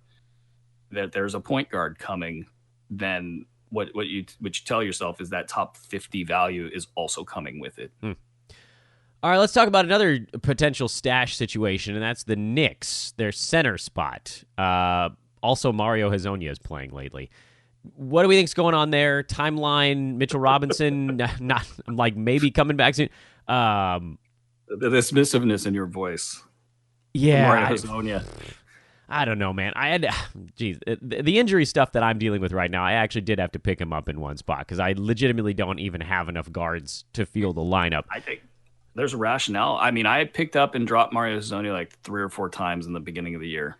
there's a point guard coming, then what you tell yourself is that top 50 value is also coming with it. All right, let's talk about another potential stash situation, and that's the Knicks, their center spot. Also, Mario Hezonja is playing lately. What do we think's going on there? Timeline, Mitchell Robinson, not like maybe coming back soon. The dismissiveness in your voice. Yeah. Mario Hezonja. I don't know, man. The injury stuff that I'm dealing with right now, I actually did have to pick him up in one spot because I legitimately don't even have enough guards to field the lineup. I think there's a rationale. I mean, I picked up and dropped Mario Hezonja like 3 or 4 times in the beginning of the year.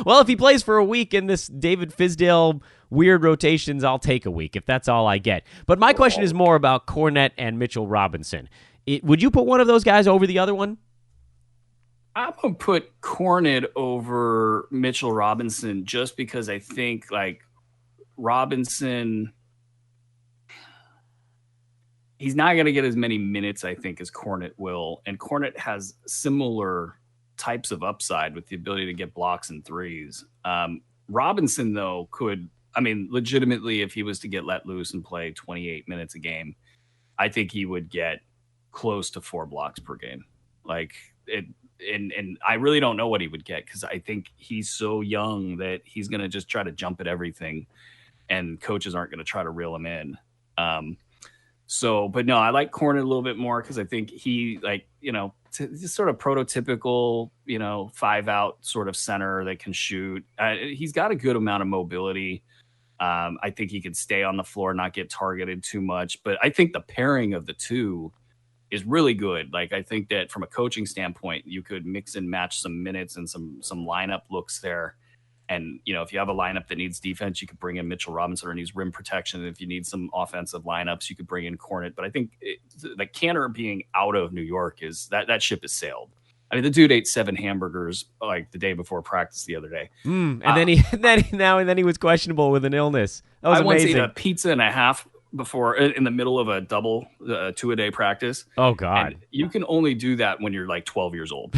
Well, if he plays for a week in this David Fizdale weird rotations, I'll take a week if that's all I get. But my question is more about Kornet and Mitchell Robinson. Would you put one of those guys over the other one? I'm going to put Kornet over Mitchell Robinson just because I think, like, Robinson, he's not going to get as many minutes, I think, as Kornet will. And Kornet has similar types of upside with the ability to get blocks and threes. Robinson, though, could, I mean, legitimately, if he was to get let loose and play 28 minutes a game, I think he would get close to 4 blocks per game. Like, and I really don't know what he would get because I think he's so young that he's going to just try to jump at everything and coaches aren't going to try to reel him in. But no, I like Kornet a little bit more because I think he, like, you know, just sort of prototypical, you know, 5-out sort of center that can shoot. He's got a good amount of mobility. I think he could stay on the floor, not get targeted too much. But I think the pairing of the two is really good. Like, I think that from a coaching standpoint, you could mix and match some minutes and some lineup looks there. And, you know, if you have a lineup that needs defense, you could bring in Mitchell Robinson or needs rim protection. And if you need some offensive lineups, you could bring in Kornet. But I think the Cantor being out of New York is that ship has sailed. I mean, the dude ate 7 hamburgers like the day before practice the other day. And then he was questionable with an illness. That was amazing. I once ate a pizza and a half before in the middle of a double 2-a-day practice. Oh God. And you can only do that when you're like 12 years old.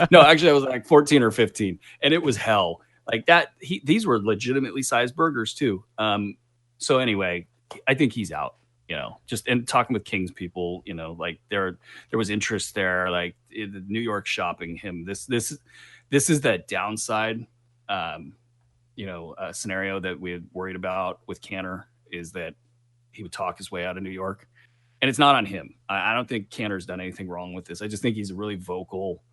No, actually I was like 14 or 15 and it was hell. like that. These were legitimately sized burgers too. So anyway, I think he's out. Just and talking with Kings people, like there was interest there, like the New York shopping him. This is that downside, scenario that we had worried about with Canner, is that he would talk his way out of New York, and it's not on him. I don't think Canner's done anything wrong with this. I just think he's really vocal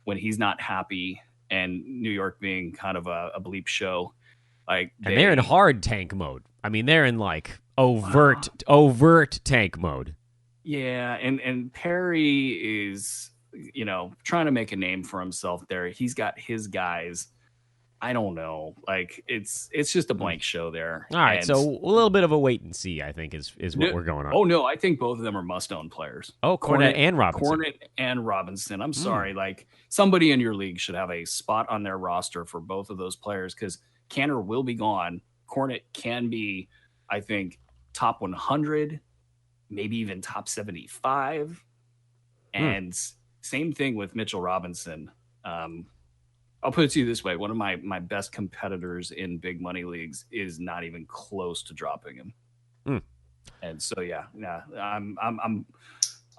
when he's not happy, and New York being kind of a bleep show. And they're in hard tank mode. I mean, they're in like overt tank mode. Yeah, and Perry is, trying to make a name for himself there. He's got his guys. I don't know. Like it's just a blank show there. All right, so a little bit of a wait and see, I think, is what we're going on. Oh no, I think both of them are must-own players. Oh, Cornette and Robinson. Cornette and Robinson. I'm sorry. Like somebody in your league should have a spot on their roster for both of those players, because Canner will be gone. Cornette can be, I think, top 100, maybe even top 75. And same thing with Mitchell Robinson. I'll put it to you this way. One of my best competitors in big money leagues is not even close to dropping him. And so, I'm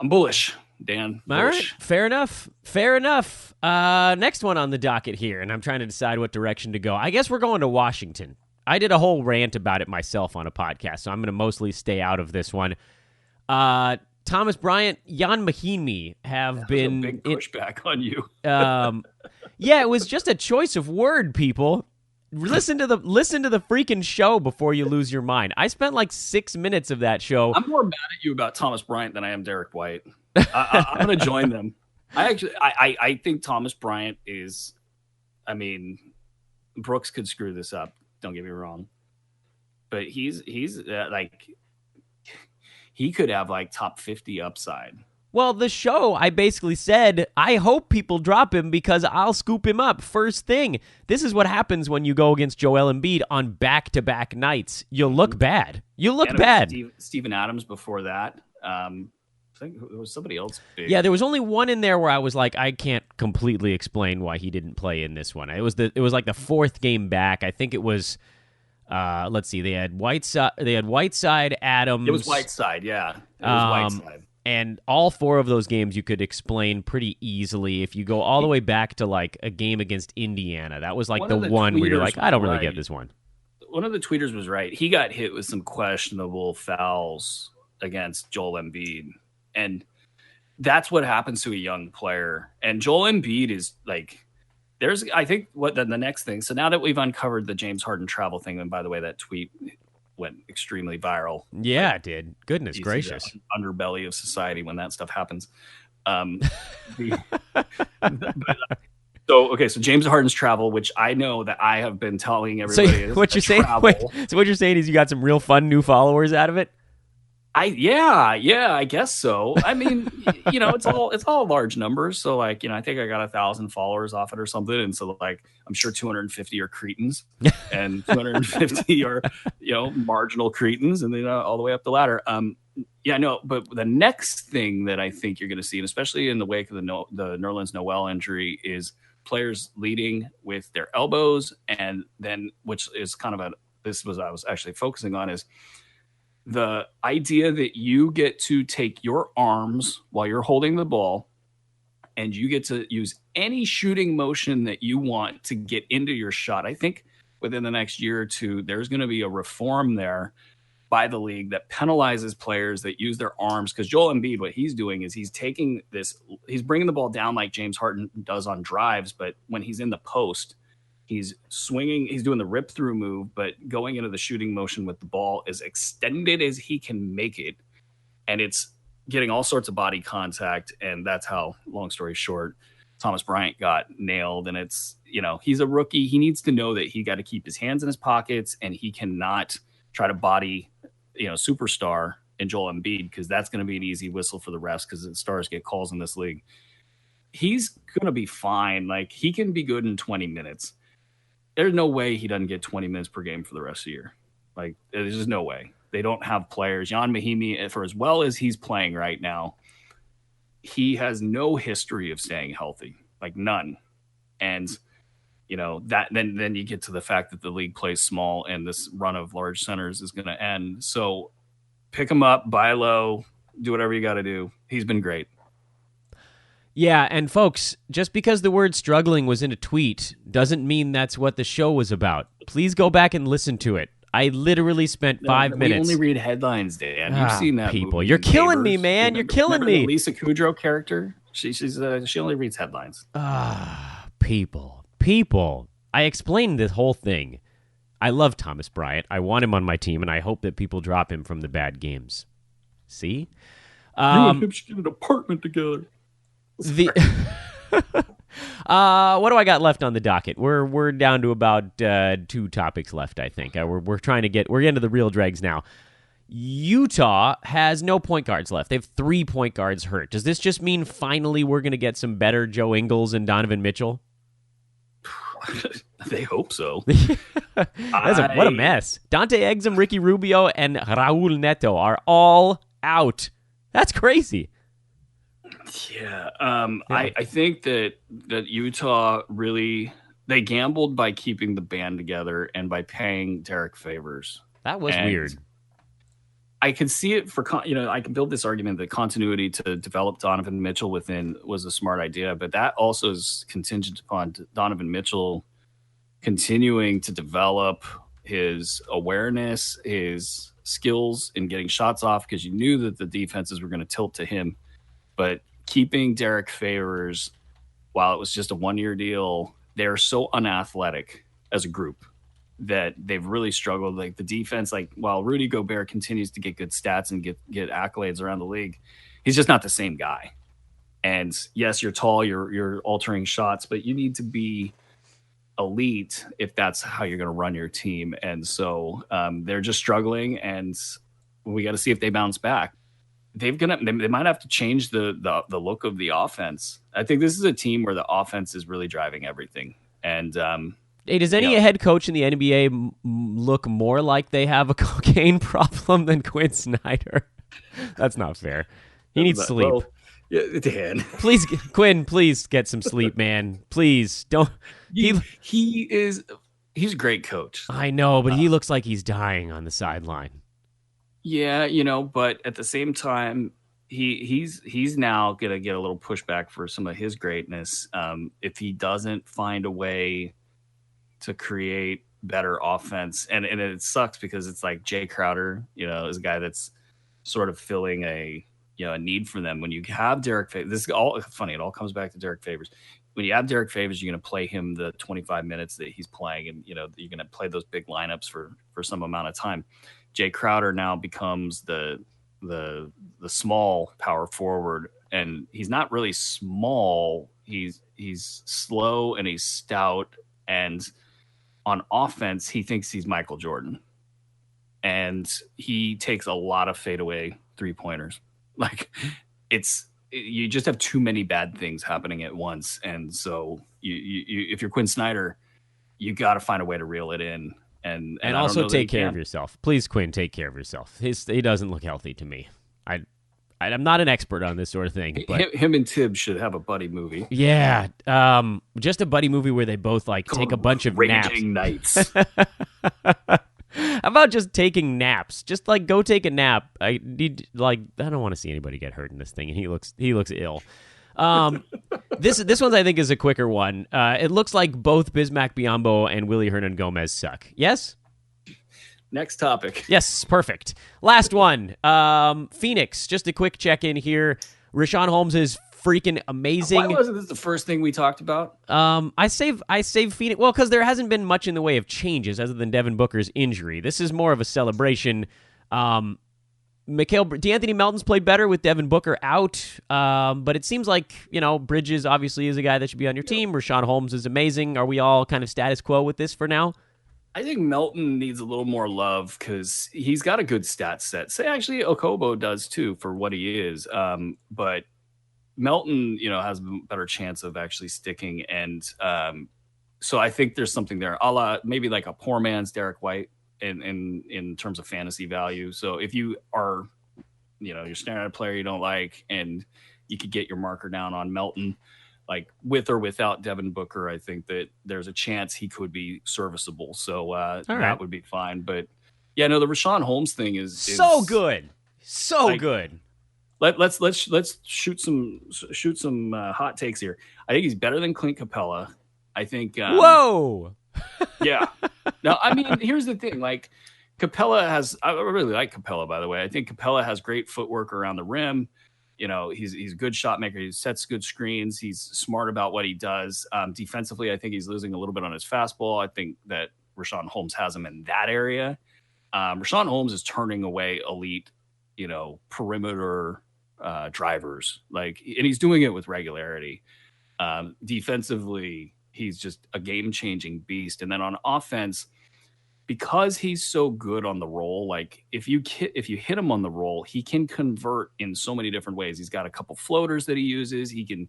bullish, Dan. Bullish. All right. Fair enough. Next one on the docket here, and I'm trying to decide what direction to go. I guess we're going to Washington. I did a whole rant about it myself on a podcast, so I'm going to mostly stay out of this one. Thomas Bryant, Jan Mahinmi have been... a big pushback on you. Yeah, it was just a choice of word, people. Listen to the freaking show before you lose your mind. I spent like 6 minutes of that show. I'm more mad at you about Thomas Bryant than I am Derek White. I'm going to join them. I think Thomas Bryant is... I mean, Brooks could screw this up. Don't get me wrong. But he's like... He could have like top 50 upside. Well, the show, I basically said, I hope people drop him because I'll scoop him up first thing. This is what happens when you go against Joel Embiid on back-to-back nights. You look bad. You look bad. Steven Adams before that. I think there was somebody else big. Yeah, there was only one in there where I was like, I can't completely explain why he didn't play in this one. It was like the fourth game back. I think it was... let's see. They had Whiteside, Adams. It was Whiteside, yeah. It was Whiteside. And all four of those games you could explain pretty easily if you go all the way back to like a game against Indiana. That was like the one where you're like, I don't really get this one. One of the tweeters was right. He got hit with some questionable fouls against Joel Embiid. And that's what happens to a young player. And Joel Embiid is like... I think what the next thing. So now that we've uncovered the James Harden travel thing, and by the way, that tweet went extremly viral. Yeah, it did. Goodness gracious. Underbelly of society when that stuff happens. So James Harden's travel, which I know that I have been telling everybody. So what you're saying? So what you're saying is you got some real fun new followers out of it? I guess so. I mean, it's all large numbers. So I think I got 1,000 followers off it or something. And so I'm sure 250 are cretins and 250 are, marginal cretins, and then all the way up the ladder. But the next thing that I think you're going to see, and especially in the wake of the Nerlens Noel injury, is players leading with their elbows. And then, which is kind of I was actually focusing on, is the idea that you get to take your arms while you're holding the ball and you get to use any shooting motion that you want to get into your shot. I think within the next year or two, there's going to be a reform there by the league that penalizes players that use their arms. Because Joel Embiid, what he's doing is he's bringing the ball down like James Harden does on drives, but when he's in the post, he's swinging, he's doing the rip through move, but going into the shooting motion with the ball as extended as he can make it. And it's getting all sorts of body contact. And that's how, long story short, Thomas Bryant got nailed. And it's, he's a rookie. He needs to know that he got to keep his hands in his pockets, and he cannot try to body, superstar in Joel Embiid, because that's going to be an easy whistle for the refs, because the stars get calls in this league. He's going to be fine. Like, he can be good in 20 minutes. There's no way he doesn't get 20 minutes per game for the rest of the year. Like, there's just no way. They don't have players. Jan Mahinmi, for as well as he's playing right now, he has no history of staying healthy, like none. And that then you get to the fact that the league plays small and this run of large centers is going to end. So pick him up, buy low, do whatever you got to do. He's been great. Yeah, and folks, just because the word struggling was in a tweet doesn't mean that's what the show was about. Please go back and listen to it. I literally spent 5 minutes. We only read headlines, Dan. You've seen that people. movie, You're killing Neighbors. me, man. You're killing Remember me. The Lisa Kudrow character? She only reads headlines. People. I explained this whole thing. I love Thomas Bryant. I want him on my team, and I hope that people drop him from the bad games. See? You and him should get an apartment together. What do I got left on the docket? We're down to about 2 topics left, I think. We're getting to the real dregs now. Utah has no point guards left. They have 3 point guards hurt. Does this just mean finally we're going to get some better Joe Ingles and Donovan Mitchell? They hope so. What a mess. Dante Exum, Ricky Rubio, and Raul Neto are all out. That's crazy. Yeah. I think that Utah really, they gambled by keeping the band together and by paying Derek Favors. That was weird. I could see it I can build this argument that continuity to develop Donovan Mitchell within was a smart idea, but that also is contingent upon Donovan Mitchell continuing to develop his awareness, his skills in getting shots off, because you knew that the defenses were going to tilt to him. But keeping Derek Favors, while it was just a 1-year deal, they're so unathletic as a group that they've really struggled. Like the defense, while Rudy Gobert continues to get good stats and get accolades around the league, he's just not the same guy. And yes, you're tall, you're altering shots, but you need to be elite if that's how you're going to run your team. And so they're just struggling, and we got to see if they bounce back. They might have to change the look of the offense. I think this is a team where the offense is really driving everything. And hey, does any head coach in the NBA look more like they have a cocaine problem than Quinn Snyder? That's not fair. He needs sleep. Well, yeah, Dan. Please, Quinn, please get some sleep, man. Please don't. He's a great coach. I know, but he looks like he's dying on the sideline. Yeah, but at the same time, he's now gonna get a little pushback for some of his greatness if he doesn't find a way to create better offense. And it sucks because it's like Jay Crowder, is a guy that's sort of filling a need for them. When you have Derek Favors, this is all funny. It all comes back to Derek Favors. When you have Derek Favors, you're going to play him the 25 minutes that he's playing, and you're going to play those big lineups for some amount of time. Jay Crowder now becomes the small power forward, and he's not really small. He's slow and he's stout, and on offense, he thinks he's Michael Jordan, and he takes a lot of fadeaway 3-pointers. You just have too many bad things happening at once, and so you if you're Quinn Snyder, you got to find a way to reel it in, and also take care of yourself, please. Quinn, take care of yourself. He doesn't look healthy to me. I'm not an expert on this sort of thing, but him and Tibbs should have a buddy movie. Yeah, just a buddy movie where they both take a bunch of raging naps. nights. How about just taking naps? Just go take a nap. I don't want to see anybody get hurt in this thing, and he looks ill. This one I think is a quicker one. It looks like both Bismack Biyombo and Willie Hernan Gomez suck. Yes? Next topic. Yes, perfect. Last one. Phoenix. Just a quick check-in here. Rashawn Holmes is freaking amazing. Why wasn't this the first thing we talked about? I save Phoenix. Well, because there hasn't been much in the way of changes other than Devin Booker's injury. This is more of a celebration. D'Anthony Melton's played better with Devin Booker out, but it seems like Bridges obviously is a guy that should be on your team. Rashawn Holmes is amazing. Are we all kind of status quo with this for now? I think Melton needs a little more love because he's got a good stat set. Say actually Okobo does too for what he is. But Melton, has a better chance of actually sticking. And so I think there's something there. A la maybe like a poor man's Derek White in terms of fantasy value. So if you are, you're staring at a player you don't like and you could get your marker down on Melton, like with or without Devin Booker, I think that there's a chance he could be serviceable. So that would be fine. But yeah, no, the Rashawn Holmes thing is so good, so good. Let's shoot some hot takes here. I think he's better than Clint Capella. I think. Whoa. Yeah. Now, I mean, here's the thing. Like, Capella has. I really like Capella, by the way. I think Capella has great footwork around the rim. You know, he's a good shot maker. He sets good screens. He's smart about what he does. Defensively, I think he's losing a little bit on his fastball. I think that Rashawn Holmes has him in that area. Rashawn Holmes is turning away elite, perimeter drivers, and he's doing it with regularity. Defensively, he's just a game-changing beast. And then on offense, because he's so good on the roll, like if you hit him on the roll, he can convert in so many different ways. He's got a couple floaters that he uses. He can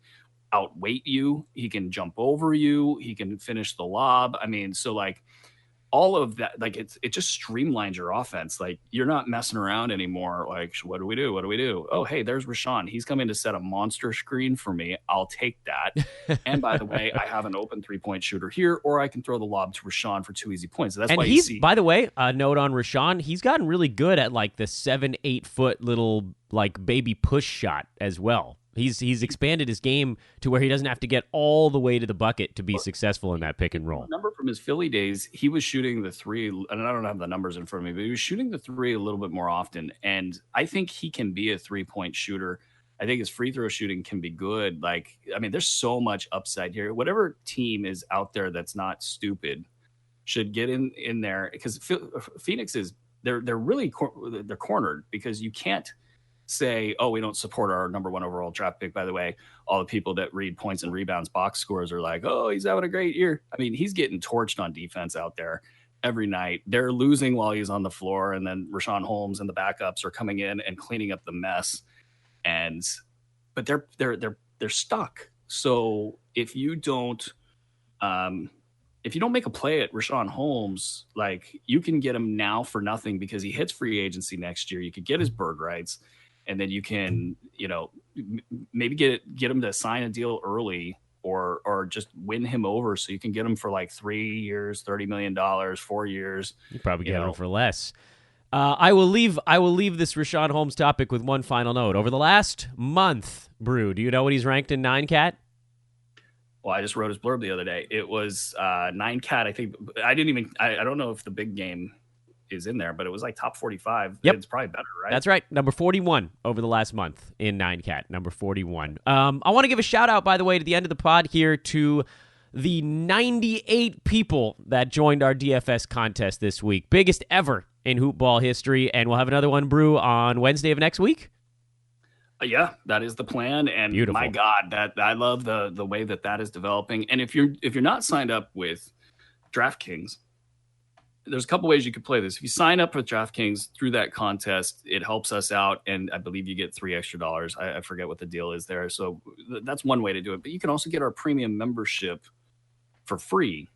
outweight you. He can jump over you. He can finish the lob. I mean, so all of that, it just streamlines your offense. Like, you're not messing around anymore. Like, what do we do? What do we do? Oh, hey, there's Rashawn. He's coming to set a monster screen for me. I'll take that. And by the way, I have an open 3-point shooter here, or I can throw the lob to Rashawn for 2 easy points. So that's why you see. By the way, a note on Rashawn, he's gotten really good at the 7-8 foot little baby push shot as well. He's expanded his game to where he doesn't have to get all the way to the bucket to be successful in that pick and roll. Remember from his Philly days, he was shooting the three, and I don't have the numbers in front of me, but he was shooting the three a little bit more often. And I think he can be a 3-point shooter. I think his free throw shooting can be good. There's so much upside here. Whatever team is out there that's not stupid should get in there, because Phoenix they're really they're cornered, because you can't say, oh, we don't support our number 1 overall draft pick. By the way, all the people that read points and rebounds box scores are like, oh, he's having a great year. I mean, he's getting torched on defense out there every night. They're losing while he's on the floor, and then Rashawn Holmes and the backups are coming in and cleaning up the mess. But they're stuck. So if you don't make a play at Rashawn Holmes, you can get him now for nothing, because he hits free agency next year. You could get his bird rights. And then you can, maybe get him to sign a deal early, or just win him over, so you can get him for 3 years, $30 million, 4 years. You probably get him for less. I will leave this Rashawn Holmes topic with one final note. Over the last month, Brew, do you know what he's ranked in 9-cat? Well, I just wrote his blurb the other day. It was 9-cat. I think I don't know if the big game is in there, but it was top 45. Yep. It's probably better, right? That's right. Number 41 over the last month in 9-cat. Number 41. I want to give a shout out, by the way, to the end of the pod here to the 98 people that joined our DFS contest this week. Biggest ever in hoop ball history, and we'll have another one, Brew, on Wednesday of next week. Yeah, that is the plan, and beautiful. My God, that I love the way that is developing. And if you're not signed up with DraftKings, there's a couple ways you could play this. If you sign up with DraftKings through that contest, it helps us out, and I believe you get $3 extra. I forget what the deal is there. So that's one way to do it. But you can also get our premium membership for free.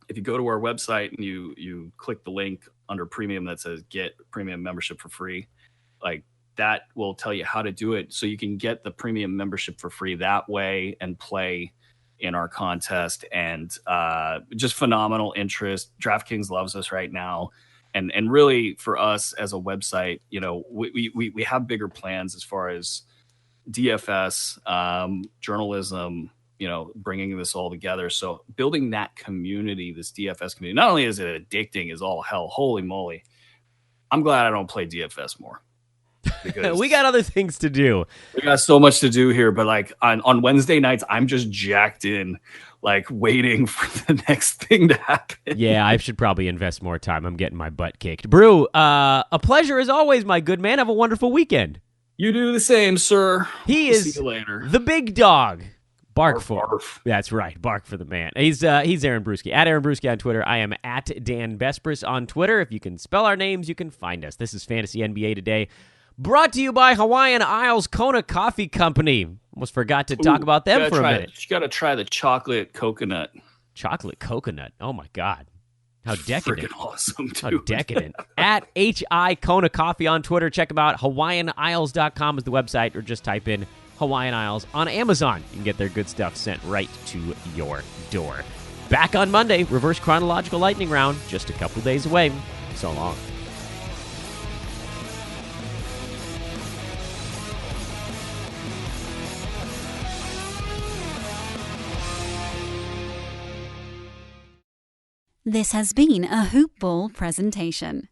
If you go to our website and you click the link under premium that says get premium membership for free, that will tell you how to do it. So you can get the premium membership for free that way and play in our contest, and just phenomenal interest. DraftKings loves us right now, and really for us as a website, we have bigger plans as far as DFS, journalism, bringing this all together. So building that community, this DFS community, not only is it addicting as all hell, holy moly, I'm glad I don't play DFS more. Because we got other things to do. We got so much to do here, but on Wednesday nights, I'm just jacked in, waiting for the next thing to happen. Yeah, I should probably invest more time. I'm getting my butt kicked. Brew, a pleasure as always, my good man. Have a wonderful weekend. You do the same, sir. He is see you later. The big dog. Bark Barf, for. barf. That's right. Bark for the man. He's Aaron Bruski. At Aaron Bruski on Twitter. I am at Dan Besbris on Twitter. If you can spell our names, you can find us. This is Fantasy NBA Today. Brought to you by Hawaiian Isles Kona Coffee Company. Almost forgot to talk about them for a minute. You got to try the chocolate coconut. Chocolate coconut. Oh, my God. How decadent. Freaking awesome, dude. How decadent. At HI Kona Coffee on Twitter. Check them out. HawaiianIsles.com is the website, or just type in Hawaiian Isles on Amazon. You can get their good stuff sent right to your door. Back on Monday, reverse chronological lightning round, just a couple days away. So long. This has been a Hoop Ball presentation.